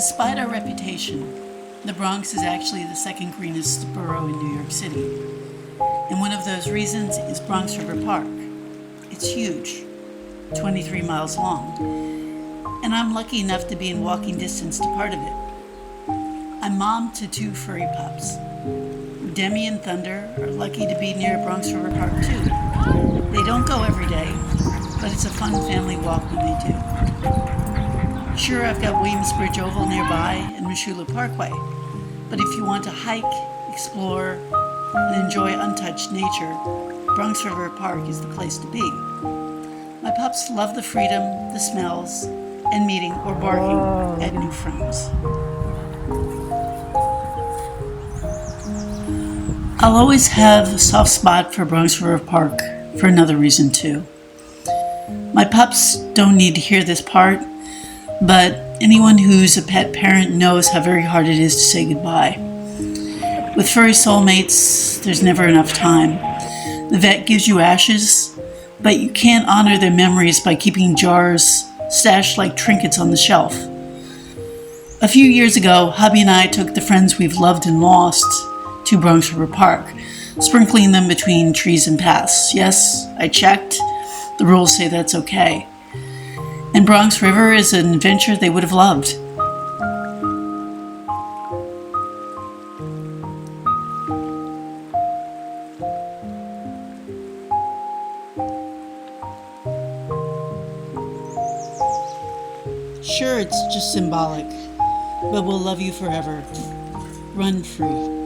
Despite our reputation, the Bronx is actually the second greenest borough in New York City. And one of those reasons is Bronx River Park. It's huge, 23 miles long, and I'm lucky enough to be in walking distance to part of it. I'm mom to two furry pups. Demi and Thunder are lucky to be near Bronx River Park too. They don't go every day, but it's a fun family walk when they do. Sure, I've got Williamsbridge Oval nearby and Mashula Parkway, but if you want to hike, explore, and enjoy untouched nature, Bronx River Park is the place to be. My pups love the freedom, the smells, and meeting or barking at new friends. I'll always have a soft spot for Bronx River Park for another reason too. My pups don't need to hear this part, but anyone who's a pet parent knows how very hard it is to say goodbye. With furry soulmates, there's never enough time. The vet gives you ashes, but you can't honor their memories by keeping jars stashed like trinkets on the shelf. A few years ago, hubby and I took the friends we've loved and lost to Bronx River Park, sprinkling them between trees and paths. Yes, I checked. The rules say that's okay. And Bronx River is an adventure they would have loved. Sure, it's just symbolic, but we'll love you forever. Run free.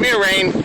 Come here, Rain.